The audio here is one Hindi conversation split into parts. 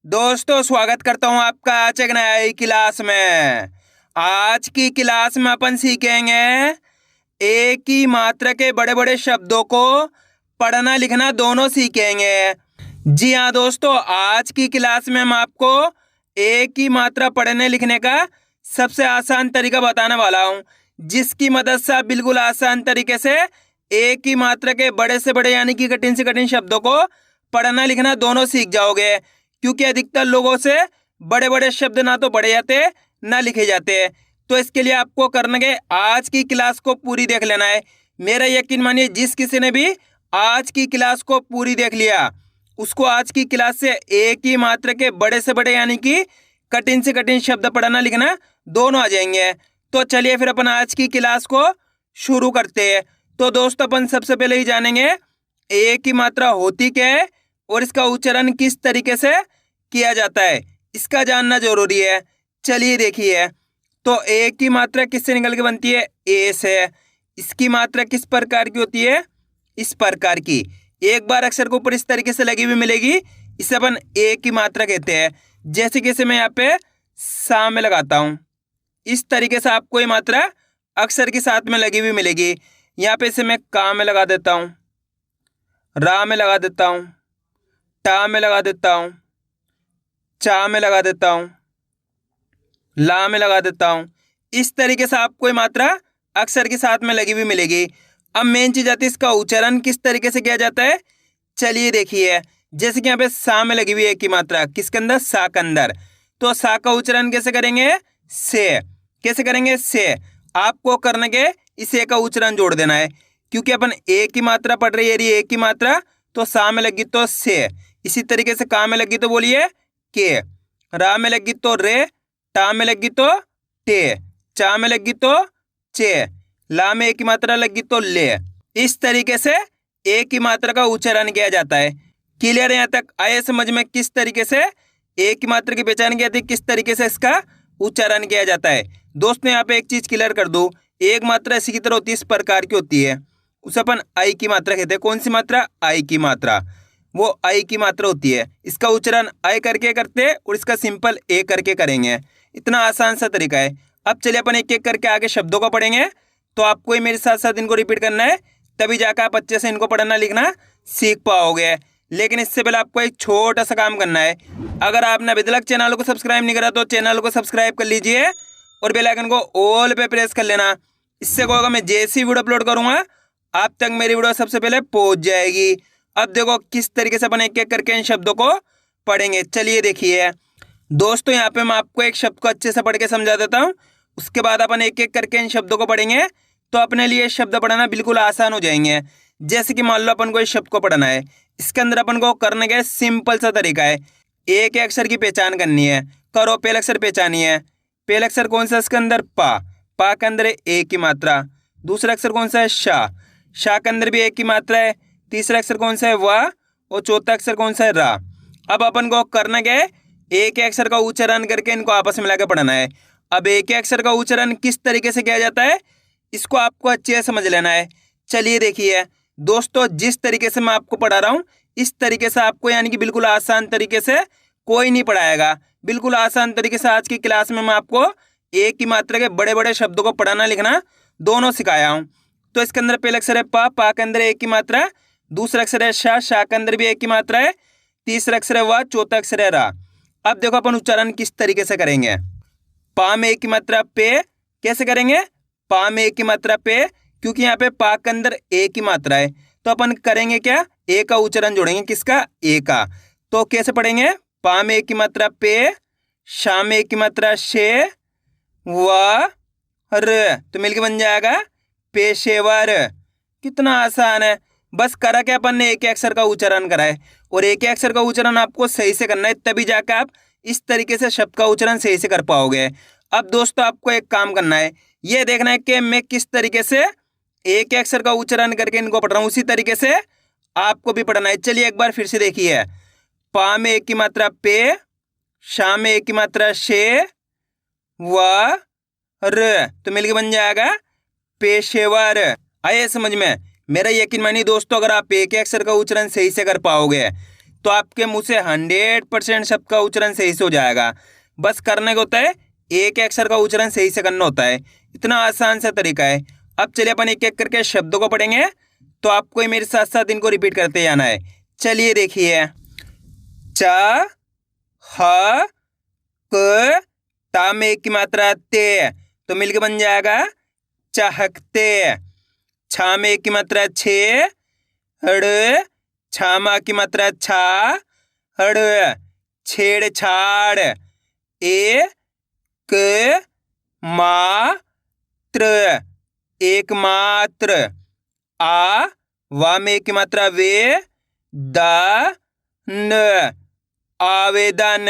दोस्तों स्वागत करता हूं आपका आज एक नई क्लास में। आज की क्लास में अपन सीखेंगे एक ही मात्रा के बड़े बड़े शब्दों को पढ़ना लिखना दोनों सीखेंगे। जी हाँ दोस्तों, आज की क्लास में हम आपको एक ही मात्रा पढ़ने लिखने का सबसे आसान तरीका बताने वाला हूं, जिसकी मदद से आप बिल्कुल आसान तरीके से एक ही मात्रा के बड़े से बड़े यानी कि कठिन से कठिन शब्दों को पढ़ना लिखना दोनों सीख जाओगे। क्योंकि अधिकतर लोगों से बड़े बड़े शब्द ना तो पढ़े जाते ना लिखे जाते। तो इसके लिए आपको करना है, आज की क्लास को पूरी देख लेना है। मेरा यकीन मानिए, जिस किसी ने भी आज की क्लास को पूरी देख लिया उसको आज की क्लास से एक ही मात्रा के बड़े से बड़े यानी कि कठिन से कठिन शब्द पढ़ना लिखना दोनों आ जाएंगे। तो चलिए फिर अपन आज की क्लास को शुरू करते हैं। तो दोस्तों अपन सबसे पहले ही जानेंगे एक ही मात्रा होती क्या है और इसका उच्चारण किस तरीके से किया जाता है, इसका जानना जरूरी है। चलिए देखिए, तो एक की मात्रा किससे निकल के बनती है? ए से। इसकी मात्रा किस प्रकार की होती है? इस प्रकार की। एक बार अक्षर के ऊपर इस तरीके से लगी हुई मिलेगी, इसे अपन ए की मात्रा कहते हैं। जैसे कि मैं यहाँ पे सा में लगाता हूँ, इस तरीके से आपको ये मात्रा अक्षर के साथ में लगी हुई मिलेगी। यहाँ पे इसे मैं का में लगा देता हूँ, रा में लगा देता हूँ, टा में लगा देता हूँ, चा में लगा देता हूँ, ला में लगा देता हूँ। इस तरीके से आपको ये मात्रा अक्षर के साथ में लगी हुई मिलेगी। अब मेन चीज आती है, इसका उच्चारण किस तरीके से किया जाता है। चलिए देखिए, जैसे कि यहाँ पे सा में लगी हुई है की मात्रा, किसके अंदर? सा के अंदर। तो सा का उच्चारण कैसे करेंगे? से। कैसे करेंगे? से। आपको करने के इस ए का उच्चारण जोड़ देना है, क्योंकि अपन ए की मात्रा पढ़ रही है, ए की मात्रा, तो सा में लगी तो से। इसी तरीके से का में लगी तो बोलिए के, रा में लगी तो रे, टा में लगी तो टे, चा में लगी तो चे, ला में एक की मात्रा लगी तो ले। इस तरीके से एक की मात्रा का उच्चारण किया जाता है। क्लियर है यहाँ तक? आए समझ में किस तरीके से एक की मात्रा की पहचान की जाती है, किस तरीके से इसका उच्चारण किया जाता है। दोस्तों यहाँ पे एक चीज क्लियर कर दूं, एक मात्रा इसी की तरह होती है, इस प्रकार की होती है, उसे अपन आई की मात्रा कहते हैं। कौन सी मात्रा? आई की मात्रा। वो आई की मात्रा होती है, इसका उच्चारण आई करके करते हैं और इसका सिंपल ए करके करेंगे। इतना आसान सा तरीका है। अब चलिए अपन एक एक करके आगे शब्दों को पढ़ेंगे। तो आपको ही मेरे साथ साथ इनको रिपीट करना है, तभी जाकर आप अच्छे से इनको पढ़ना लिखना सीख पाओगे। लेकिन इससे पहले आपको एक छोटा सा काम करना है। अगर आपने अभी तक चैनल को सब्सक्राइब नहीं करा तो चैनल को सब्सक्राइब कर लीजिए और बेल आइकन को ऑल पे प्रेस कर लेना। इससे क्या होगा, मैं जैसी वीडियो अपलोड करूंगा आप तक मेरी वीडियो सबसे पहले पहुंच जाएगी। अब देखो किस तरीके से अपन एक एक करके इन शब्दों को पढ़ेंगे। चलिए देखिए दोस्तों, यहाँ पे मैं आपको एक शब्द को अच्छे से पढ़ के समझा देता हूँ, उसके बाद अपन एक एक करके इन शब्दों को पढ़ेंगे, तो अपने लिए शब्द पढ़ना बिल्कुल आसान हो जाएंगे। जैसे कि मान लो अपन को इस शब्द को पढ़ना है, इसके अंदर अपन को करने का सिंपल सा तरीका है, एक अक्षर की पहचान करनी है। करो, पहला अक्षर पहचानी है। पहला अक्षर कौन सा? इसके अंदर पा के अंदर एक की मात्रा। दूसरा अक्षर कौन सा है? शाह के अंदर भी एक की मात्रा है। तीसरा अक्षर कौन सा है? वाह। और चौथा अक्षर कौन सा है? रा। अब अपन को करना क्या है, एक अक्षर का उच्चारण करके इनको आपस में मिलाकर पढ़ना है। अब एक अक्षर का उच्चारण किस तरीके से किया जाता है, इसको आपको अच्छे से समझ लेना है। चलिए देखिए दोस्तों, जिस तरीके से मैं आपको पढ़ा रहा हूँ इस तरीके से आपको यानी कि बिल्कुल आसान तरीके से कोई नहीं पढ़ाएगा। बिल्कुल आसान तरीके से आज की क्लास में मैं आपको एक की मात्रा के बड़े बड़े शब्दों को पढ़ना लिखना दोनों सिखाया हूँ। तो इसके अंदर पहला अक्षर है पा के अंदर एक की मात्रा। दूसरा अक्षर है शाह के अंदर भी एक की मात्रा है। तीसरा अक्षर है वाह, चौथा अक्षर है रा। अब देखो अपन उच्चारण किस तरीके से करेंगे। पा में एक की मात्रा पे, कैसे करेंगे? पा में एक की मात्रा पे, क्योंकि यहाँ पे पा के अंदर एक की मात्रा है, तो अपन करेंगे क्या, ए का उच्चारण जोड़ेंगे। किसका? ए का। तो कैसे पढ़ेंगे? पा में एक की मात्रा पे, शा में एक की मात्रा शे, व र, तो मिलके बन जाएगा पेशेवर। कितना आसान है। बस करा क्या अपन ने, एक अक्षर का उच्चारण करा है, और एक अक्षर का उच्चारण आपको सही से करना है, तभी जाकर आप इस तरीके से शब्द का उच्चारण सही से कर पाओगे। अब दोस्तों आपको एक काम करना है, ये देखना है कि मैं किस तरीके से एक अक्षर का उच्चारण करके इनको पढ़ रहा हूँ, उसी तरीके से आपको भी पढ़ना है। चलिए एक बार फिर से देखिए, पा में एक की मात्रा पे, शा में एक की मात्रा शे, व र, तो मिलके बन जाएगा पेशेवर। आए समझ में? मेरा यकीन मानिए दोस्तों, अगर आप एक अक्षर का उच्चारण सही से कर पाओगे तो आपके मुंह से 100% शब्द का उच्चारण सही से हो जाएगा। बस करने को होता है, एक अक्षर का उच्चारण सही से करना होता है। इतना आसान सा तरीका है। अब चलिए अपन एक एक करके शब्दों को पढ़ेंगे, तो आपको ही मेरे साथ साथ इनको रिपीट करते जाना है। चलिए देखिए, च ह क ता में एक की मात्रा ते, तो मिलके बन जाएगा चाहकते। छा में एक की मात्रा छे, ड़ छामा की मात्रा छा, हड़ छेड़छाड़। ए क मात्र एक मात्र। आ वा में एक की मात्रा वे, दा न आवेदन।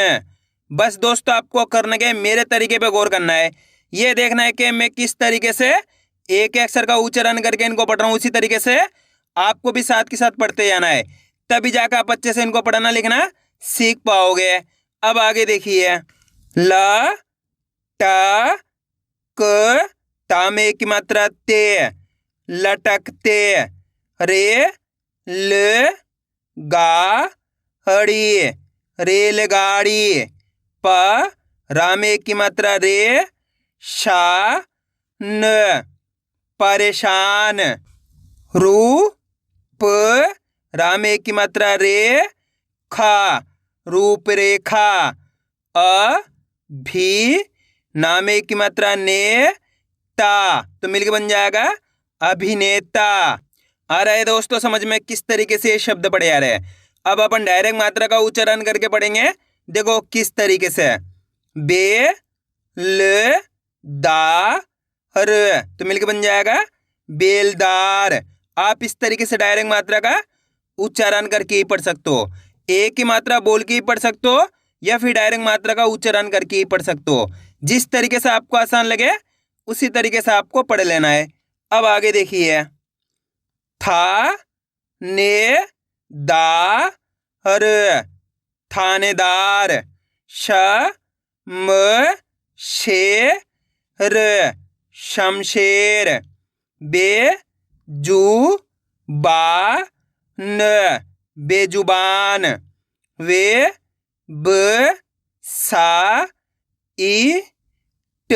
बस दोस्तों, आपको करने के मेरे तरीके पे गौर करना है। ये देखना है कि मैं किस तरीके से एक अक्षर का उच्चारण करके इनको पढ़ रहा हूँ, उसी तरीके से आपको भी साथ के साथ पढ़ते जाना है। तभी जाकर आप अच्छे से इनको पढ़ना लिखना सीख पाओगे। अब आगे देखिए, ल ट क ता में एक की मात्रा ते, लटकते। रे ल गा हड़ी रेलगाड़ी। प रा में एक की मात्रा रे, शा न परेशान। रू प रा में एक की मात्रा रे, खा रूपरेखा। अ भी ना में एक की मात्रा ने, ता, तो मिलके बन जाएगा अभिनेता। आ रहा है दोस्तों समझ में किस तरीके से ये शब्द पढ़े आ रहे हैं। अब अपन डायरेक्ट मात्रा का उच्चारण करके पढ़ेंगे, देखो किस तरीके से। बे ल दा र, तो मिलके बन जाएगा बेलदार। आप इस तरीके से डायरेक्ट मात्रा का उच्चारण करके ही पढ़ सकते हो। एक ही मात्रा बोल के ही पढ़ सकते हो, या फिर डायरेक्ट मात्रा का उच्चारण करके ही पढ़ सकते हो। जिस तरीके से आपको आसान लगे उसी तरीके से आपको पढ़ लेना है। अब आगे देखिए, था ने दा र थानेदार। श म शे र शमशेर। बे जू बा न बेजुबान। वे ब सा ई ट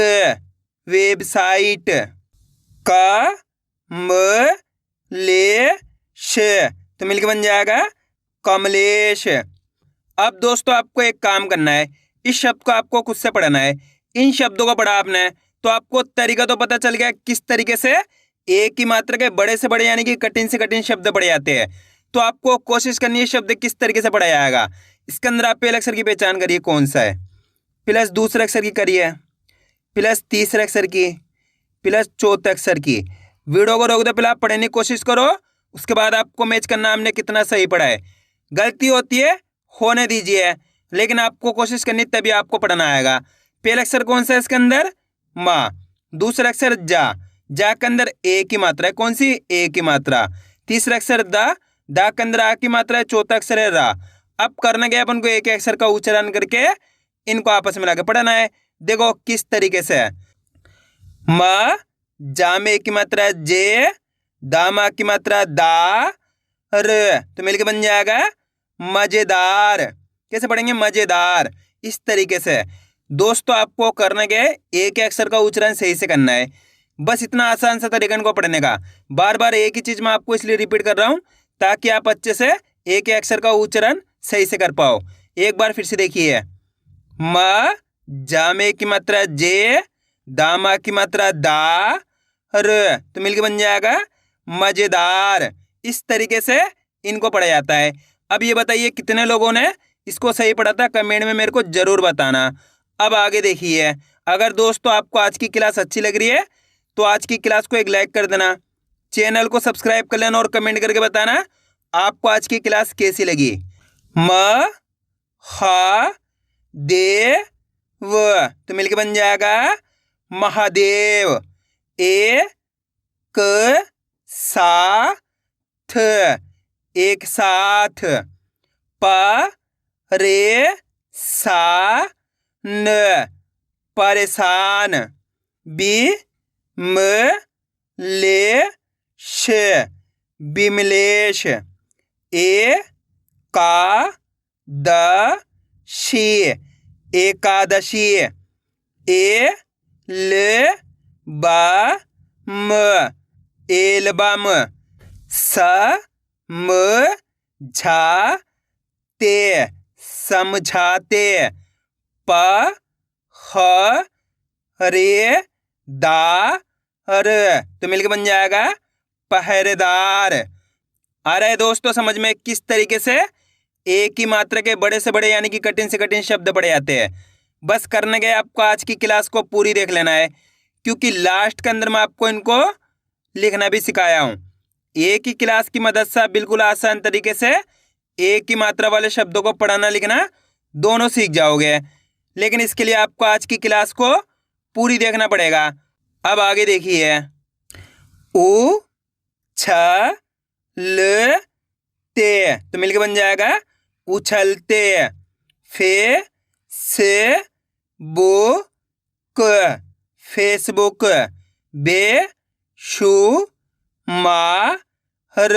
वेबसाइट। क म ले श, तो मिलके बन जाएगा कमलेश। अब दोस्तों आपको एक काम करना है, इस शब्द को आपको खुद से पढ़ना है। इन शब्दों को पढ़ा आपने तो आपको तरीका तो पता चल गया किस तरीके से एक ही मात्रा के बड़े से बड़े यानी कि कठिन से कठिन शब्द पढ़े जाते हैं। तो आपको कोशिश करनी है शब्द किस तरीके से पढ़ा जाएगा। इसके अंदर आप पहले अक्षर की पहचान करिए कौन सा है, प्लस दूसरे अक्षर की करिए, प्लस तीसरे अक्षर की, प्लस चौथे अक्षर की। वीडियो को रोक दो, पहले आप पढ़ने की कोशिश करो, उसके बाद आपको मैच करना हमने कितना सही पढ़ा है। गलती होती है होने दीजिए, लेकिन आपको कोशिश करनी तभी आपको पढ़ना आएगा। पहला अक्षर कौन सा है इसके अंदर, माँ। दूसरा अक्षर जा के अंदर एक ही मात्रा है, कौन सी, एक ही मात्रा। तीसरा अक्षर दा के अंदर आ की मात्रा है, चौथा अक्षर है रा। अब करना क्या, अपन को एक अक्षर का उच्चारण करके इनको आपस में लाके पढ़ना है। देखो किस तरीके से, म जा में एक की मात्रा जे, दामा की मात्रा दा र, तो मिलके बन जाएगा मजेदार। कैसे पढ़ेंगे, मजेदार। इस तरीके से दोस्तों आपको करने के एक अक्षर का उच्चारण सही से करना है। बस इतना आसान सा तरीका इनको पढ़ने का। बार बार एक ही चीज मैं आपको इसलिए रिपीट कर रहा हूं ताकि आप अच्छे से एक अक्षर का उच्चारण सही से कर पाओ। एक बार फिर से देखिए, म जा में की मात्रा जे, दामा की मात्रा दा र, तो मिलके बन जाएगा मजेदार। इस तरीके से इनको पढ़ा जाता है। अब ये बताइए कितने लोगों ने इसको सही पढ़ा था, कमेंट में मेरे को जरूर बताना। अब आगे देखिए, अगर दोस्तों आपको आज की क्लास अच्छी लग रही है तो आज की क्लास को एक लाइक कर देना, चैनल को सब्सक्राइब कर लेना और कमेंट करके बताना आपको आज की क्लास कैसी लगी। म हा दे व, तो मिलके बन जाएगा महादेव। ए क सा थ, एक साथ। प रे सा न, परेशान। बी म ले श, बिमलेश। ए का द शी एकादशी। ए ल ब म एल्बम। स म झा ते समझाते। प ह रे दा र तो मिलकर बन जाएगा पहरेदार। आ रहा है दोस्तों समझ में किस तरीके से एक ही मात्रा के बड़े से बड़े यानी कि कठिन से कठिन शब्द पड़े जाते हैं। बस करने गए आपको आज की क्लास को पूरी देख लेना है, क्योंकि लास्ट के अंदर मैं आपको इनको लिखना भी सिखाया हूँ। एक ही क्लास की मदद से आप बिल्कुल आसान तरीके से एक ही मात्रा वाले शब्दों को पढ़ना लिखना दोनों सीख जाओगे। लेकिन इसके लिए आपको आज की क्लास को पूरी देखना पड़ेगा। अब आगे देखिए। उ छ ल ते तो मिलके बन जाएगा उछलते। फे से बो क फेसबुक। बे शु मा हर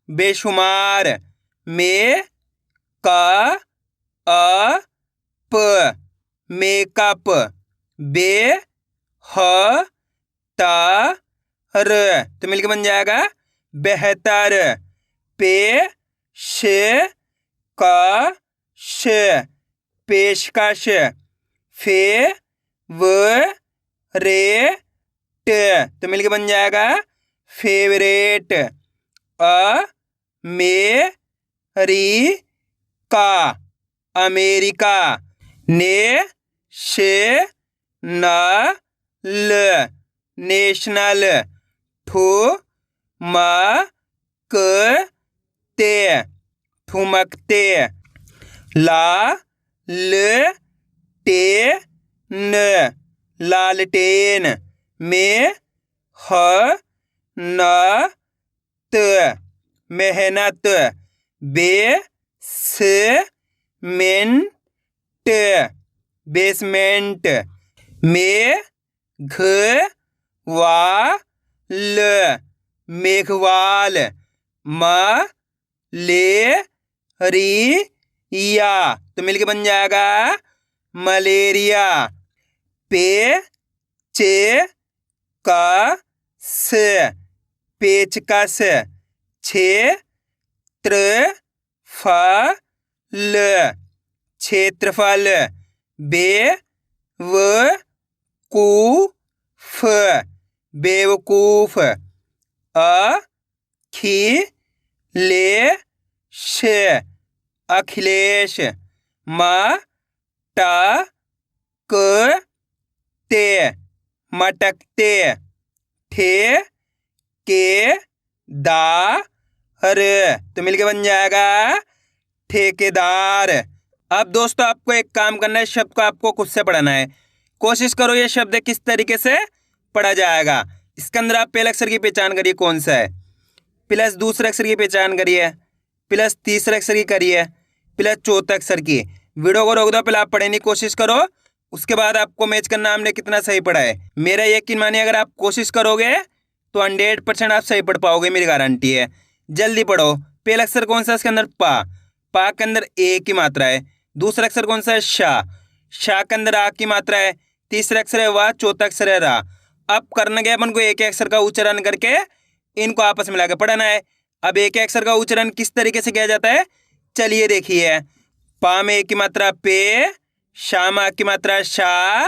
बेशुमार। में का अ प मेकअप। बे ह ता र तो मिलके बन जाएगा बेहतर। पे श का श पेशकश। फे व रे ट तो मिलके बन जाएगा फेवरेट। अ मे री का अमेरिका। ने शे न ल नेशनल। ठु म क ते ठुमकते। ला ल टे न लालटेन। में ह न त मेहनत। बे स मेन ट बेसमेंट। में घ वा ल मेघवाल। म ले री या तो मिलके बन जाएगा मलेरिया। पे चे का स पेचकस। छे त्र फ ल क्षेत्रफल। बे व कु फ बेवकूफ। अ खी ले श अखिलेश। म ट क ते मटकते। ठे के दा र तो मिलके बन जाएगा ठेकेदार। अब दोस्तों आपको एक काम करना है, शब्द को आपको खुद से पढ़ना है। कोशिश करो ये शब्द किस तरीके से पढ़ा जाएगा। इसके अंदर आप पहले अक्षर की पहचान करिए कौन सा है, प्लस दूसरे अक्षर की पहचान करिए, प्लस तीसरे अक्षर की करिए, प्लस चौथे अक्षर की। वीडियो को रोक दो, पहले आप पढ़ने की कोशिश करो, उसके बाद आपको मैच करना हमने कितना सही पढ़ा है। मेरा यकीन मानिए अगर आप कोशिश करोगे तो 100% आप सही पढ़ पाओगे, मेरी गारंटी है। जल्दी पढ़ो। पहला अक्षर कौन सा है इसके अंदर? पा। पा के अंदर ए की मात्रा है। दूसरा अक्षर कौन सा है? शा। शा के अंदर आ की मात्रा है। तीसरा अक्षर है वाह, चौथा अक्षर है रा। अब करना गया अपन को एक अक्षर का उच्चारण करके इनको आपस में लाकर पढ़ना है। अब एक अक्षर का उच्चारण किस तरीके से किया जाता है चलिए देखिए। पा में एक की मात्रा पे, शा में की मात्रा शा,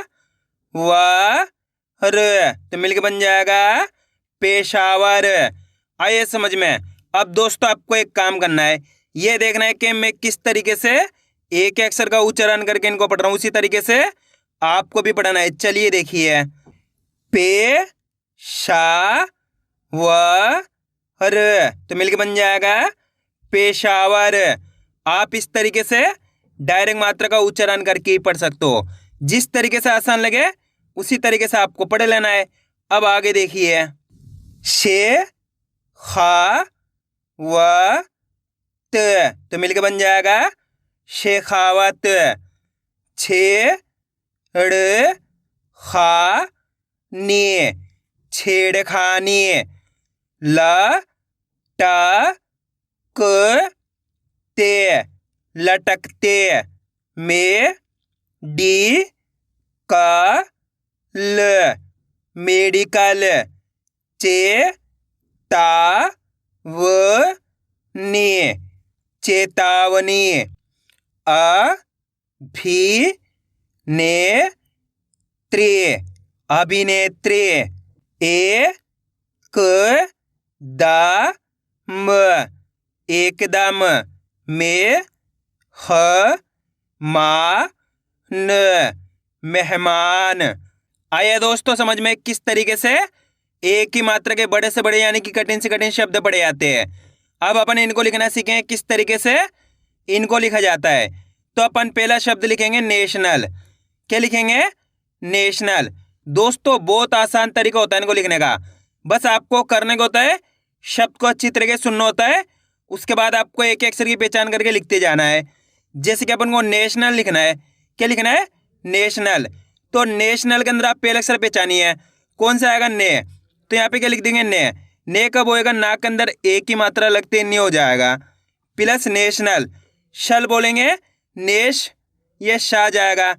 व र तो मिलके बन जाएगा पेशावर। आइए समझ में। अब दोस्तों आपको एक काम करना है, ये देखना है कि मैं किस तरीके से एक अक्षर का उच्चारण करके इनको पढ़ रहा हूं, उसी तरीके से आपको भी पढ़ना है। चलिए देखिए। पे शा व र तो मिलके बन जाएगा पेशावर। आप इस तरीके से डायरेक्ट मात्रा का उच्चारण करके ही पढ़ सकते हो। जिस तरीके से आसान लगे उसी तरीके से आपको पढ़ लेना है। अब आगे देखिए। शे खा व त तो मिलके बन जाएगा शेखावत। छे ड़ खा नी छेड़खानी। ल टा क ते लटकते, में डी का ल मेडिकल, चे ता व नी चेतावनी, अ भी ने त्रे अभिनेत्री, ए क द म एकदम, में ह मा न मेहमान। आइए दोस्तों समझ में किस तरीके से एक ही मात्रा के बड़े से बड़े यानी कि कठिन से कठिन शब्द पढ़े जाते हैं। अब अपन इनको लिखना सीखें किस तरीके से इनको लिखा जाता है। तो अपन पहला शब्द लिखेंगे नेशनल। क्या लिखेंगे? नेशनल। दोस्तों बहुत आसान तरीका होता है इनको लिखने का। बस आपको करने को होता है शब्द को अच्छी तरीके से सुनना होता है, उसके बाद आपको एक एक अक्षर की पहचान करके लिखते जाना है। जैसे कि अपन को नेशनल लिखना है। क्या लिखना है? नेशनल। तो नेशनल के अंदर आप पहला अक्षर पहचानिए कौन सा आएगा? ने। तो यहाँ पे क्या लिख देंगे? ने। ने कब होएगा? ना के अंदर एक ही मात्रा लगते नहीं हो जाएगा, प्लस नेशनल। शल बोलेंगे नेश, ये शा जाएगा।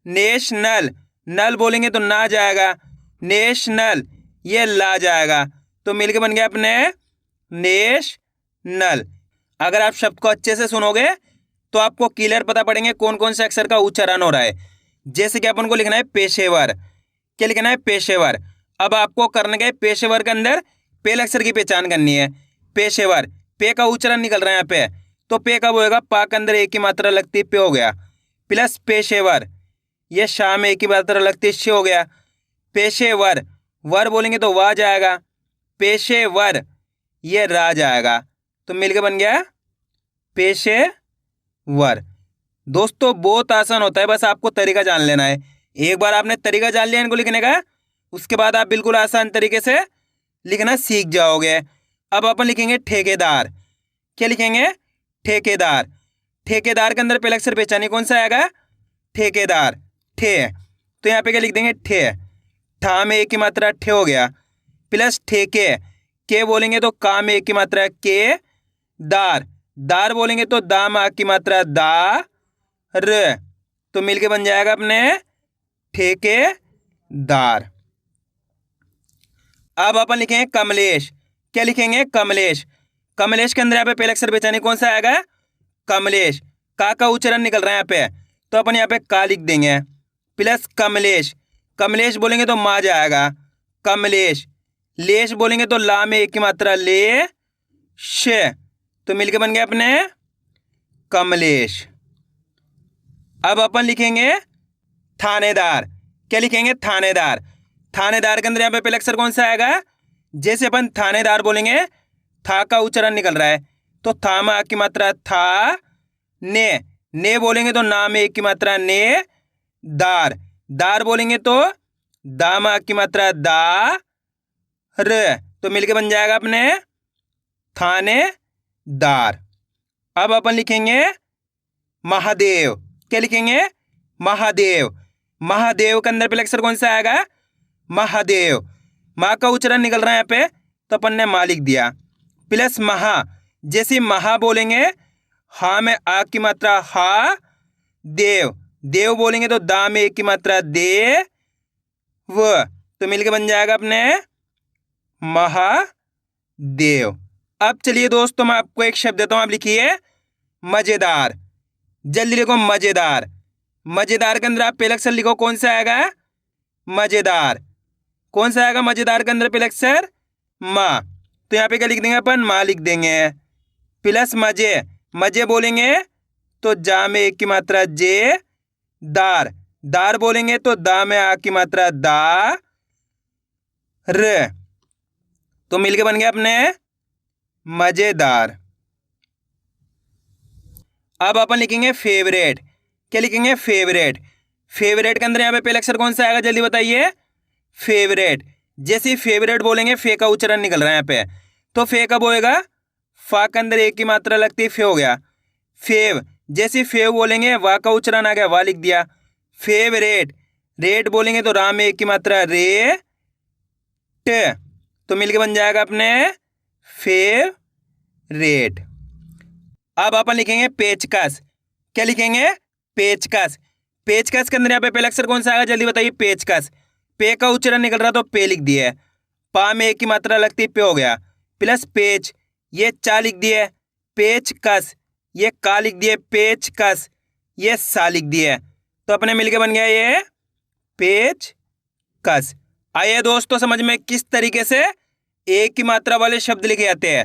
नेशनल, नल बोलेंगे तो ना जाएगा। नेशनल, ये ला जाएगा। तो मिलके बन गया अपने नेशनल। अगर आप शब्द को अच्छे से सुनोगे तो आपको क्लियर पता पड़ेंगे कौन कौन से अक्षर का उच्चारण हो रहा है। जैसे कि अपन को लिखना है पेशेवर। क्या लिखना है? पेशेवर। अब आपको करने के पेशेवर के अंदर पहले अक्षर की पहचान करनी है। पेशेवर, पे का उच्चारण निकल रहा है यहाँ पे, तो पे कब होएगा? पा के अंदर एक ही मात्रा लगती, पे हो गया, प्लस पेशेवर, ये शाह में एक ही मात्रा लगती, शे हो गया। पेशेवर, वर बोलेंगे तो वाह जाएगा। पेशेवर, ये रा जाएगा। तो मिलके बन गया पेशेवर। दोस्तों बहुत आसान होता है, बस आपको तरीका जान लेना है। एक बार आपने तरीका जान लिया इनको लिखने का, उसके बाद आप बिल्कुल आसान तरीके से लिखना सीख जाओगे। अब अपन लिखेंगे ठेकेदार। क्या लिखेंगे? ठेकेदार। ठेकेदार के अंदर पहला अक्षर पहचानिए कौन सा आएगा? ठेकेदार, ठे। तो यहाँ पे क्या लिख देंगे? ठे। ठा में एक की मात्रा ठे हो गया, प्लस ठेके, के बोलेंगे तो का में एक की मात्रा के। दार, दार बोलेंगे तो दा में की मात्रा दा र। तो मिलके बन जाएगा अपने ठेकेदार। अब अपन लिखेंगे कमलेश। क्या लिखेंगे? कमलेश। कमलेश के अंदर यहाँ पे पहला अक्षर पहचाने कौन सा आएगा? कमलेश। का उच्चारण निकल रहा है यहाँ पे, तो अपन यहाँ पे का लिख देंगे, प्लस कमलेश। कमलेश बोलेंगे तो मा जाएगा, कमलेश। लेश बोलेंगे तो ला में एक की मात्रा ले शे। तो मिलके बन गया अपने कमलेश। अब अपन लिखेंगे थानेदार। क्या लिखेंगे? थानेदार। थानेदार के अंदर यहाँ पे पहला अक्षर कौन सा आएगा? जैसे अपन थानेदार बोलेंगे, था का उच्चारण निकल रहा है, तो था में आ की मात्रा था, ने बोलेंगे तो ना में एक की मात्रा ने, दार। दार बोलेंगे तो दा में आ की मात्रा दा र। तो मिलके बन जाएगा अपने थानेदार। अब अपन लिखेंगे महादेव। क्या लिखेंगे? महादेव। महादेव के अंदर पहला अक्षर कौन सा आएगा? महादेव। माँ का उच्चारण निकल रहा है यहाँ पे, तो अपन ने माँ लिख दिया, प्लस महा। जैसे महा बोलेंगे, हा में आ की मात्रा हा, देव। देव बोलेंगे तो दा में एक की मात्रा दे व। तो मिलके बन जाएगा अपने महादेव। अब चलिए दोस्तों मैं आपको एक शब्द देता हूँ, आप लिखिए मजेदार। जल्दी लिखो मजेदार। मजेदार के अंदर आप पहला अक्षर लिखो कौन सा आएगा? मजेदार। कौन सा आएगा मजेदार के अंदर पहला अक्षर? माँ। तो यहाँ पे क्या लिख देंगे अपन? माँ लिख देंगे, प्लस मजे। मजे बोलेंगे तो जा में एक की मात्रा जे, दार। दार बोलेंगे तो दा में आ की मात्रा दा र। तो मिलके बन गया अपने मजेदार। अब अपन लिखेंगे फेवरेट। क्या लिखेंगे? फेवरेट। फेवरेट के अंदर यहाँ पे पहला अक्षर कौन सा आएगा? जल्दी बताइए। फेवरेट। जैसे ही फेवरेट बोलेंगे, फे का उच्चारण निकल रहा है यहाँ पे, तो फे कब होएगा? फा के अंदर एक की मात्रा लगती है, फे हो गया, फेव। जैसे फेव बोलेंगे, वा का उच्चारण आ गया, वा लिख दिया, फेवरेट। रेट बोलेंगे तो रा में एक की मात्रा रे ट। तो मिलके बन जाएगा अपने फेवरेट। अब अपन लिखेंगे पेचकस। क्या लिखेंगे? पेचकस। पेचकस के अंदर यहाँ पे पहला अक्षर कौन सा आएगा, जल्दी बताइए। पेचकस। पे का उच्चारण निकल रहा तो पे लिख दिया है। पा में एक की मात्रा लगती, पे हो गया। प्लस पेच, ये चा लिख दिए, पेचकस। ये का लिख दिए, पेचकस। ये सा लिख दिए, तो अपने मिलके बन गया ये पेचकस। आइए दोस्तों समझ में किस तरीके से एक की मात्रा वाले शब्द लिखे जाते हैं।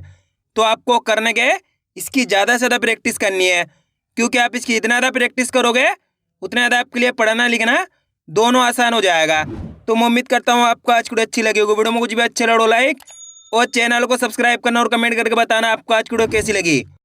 तो आपको करने के इसकी ज़्यादा से ज़्यादा प्रैक्टिस करनी है, क्योंकि आप इसकी इतना ज़्यादा प्रैक्टिस करोगे उतना ज़्यादा आपके लिए पढ़ना लिखना दोनों आसान हो जाएगा। तो मैं उम्मीद करता हूँ आपको आज की वीडियो अच्छी लगी होगी। वीडियो में कुछ भी अच्छा लगा लाइक और चैनल को सब्सक्राइब करना और कमेंट करके बताना आपको आज की वीडियो कैसी लगी।